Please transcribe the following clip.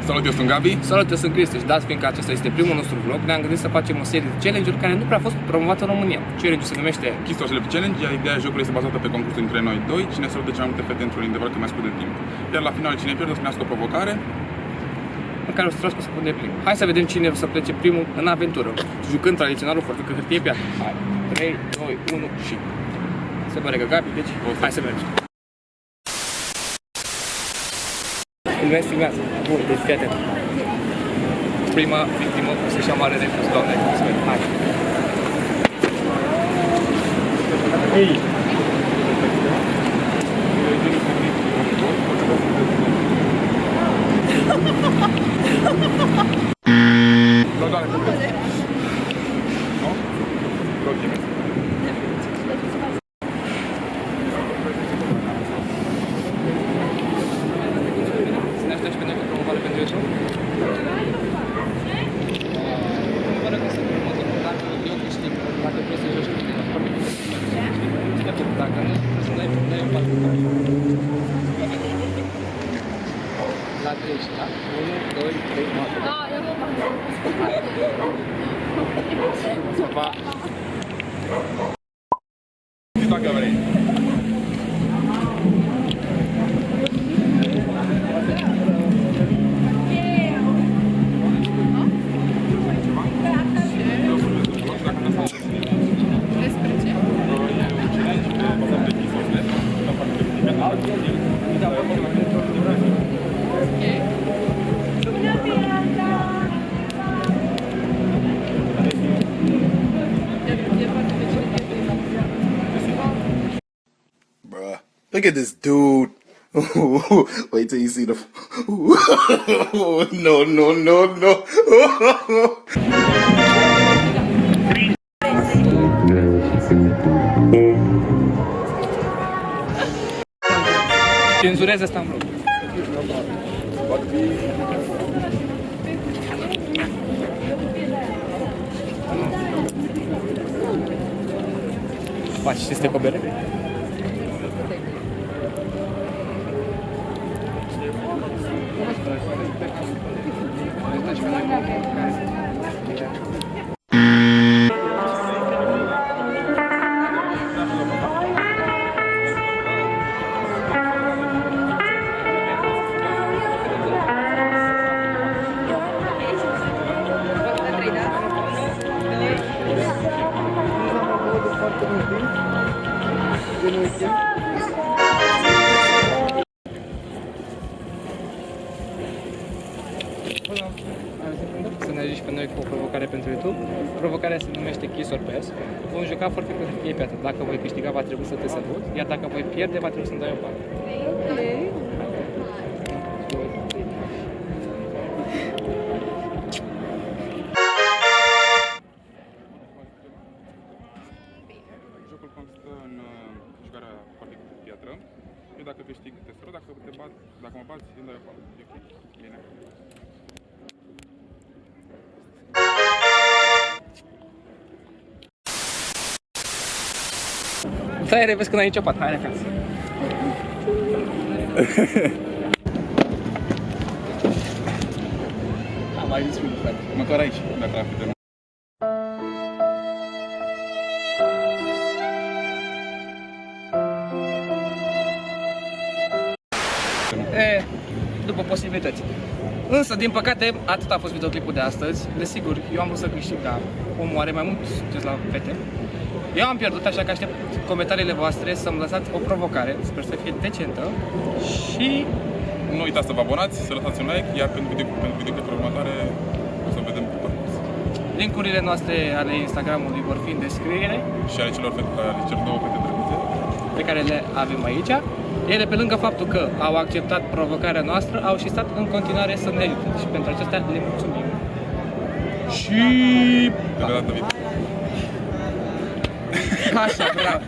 Salut, eu sunt Gabi. Salut, eu sunt Cristi și dați fiindcă acesta este primul nostru vlog, ne-am gândit să facem o serie de challenge-uri care nu prea a fost promovată în România. Challenge-ul se numește Kiss or Slap Challenge, iar ideea jocului este bazată pe concursul între noi doi. Cine sărută cea mai multe fete într-un interval cât mai scurt de timp. Iar la final, cine pierde, o să primească o provocare în care o să trească să pune plin. Hai să vedem cine o să plece primul în aventură. Jucând tradiționalul forfecă hârtie piatră. Hai, 3, 2, 1 și... Se pare că Gabi, deci hai să mergem. Filmează. Bun, deci fii atent. Prima victimă o să-și ia mare refuz, doamne, hai. Hei! Să ne aștepți pe noi cu promovare pentru YouTube? Promovare că sunt următorul, dacă eu câștig, dacă vrei să joci cu tine, dacă nu, să dai un pas cu tine. La 3, da? 1, 2, 3, 4. Ah, eu nu mă Pa! și dacă vrei. Despre ce? Bruh, look at this dude. Wait till you see the. No, no, no, no. Cenzurez asta în vlog. Faci și este cu bere? Să ne ajungi pe noi cu o provocare pentru YouTube. Provocarea se numește Kiss or Pass. Vom juca foarte cu hârtie piatră. Dacă voi câștiga, va trebui să te sărut, iar dacă voi pierde, va trebui să-mi dai o parte. Jocul constă în jucarea foarte cu piatră. Eu dacă câștig, te sărut, dacă mă bați, îmi dai o parte. E ok? Bine. Stai, vezi că n-ai nicio pat. Hai acasă. Am mai zis frate. Măcar aici, dacă la fete. După posibilități. Însă, din păcate, atât a fost videoclipul de astăzi. Desigur, eu am vrut să câștig, dar omul are mai mult succes la fete. Eu am pierdut, așa că aștept comentariile voastre să-mi lăsați o provocare, sper să fie decentă și... Nu uitați să vă abonați, să lăsați un like, iar pentru videoclipul următoare o să vedem pe parcurs. Linkurile noastre ale Instagramului vor fi în descriere Și ale celor două fete drăguțe pe care le avem aici. Ele, pe lângă faptul că au acceptat provocarea noastră, au și stat în continuare să ne ajute și pentru acestea le mulțumim. Și... de data viitoare. Așa, bravo!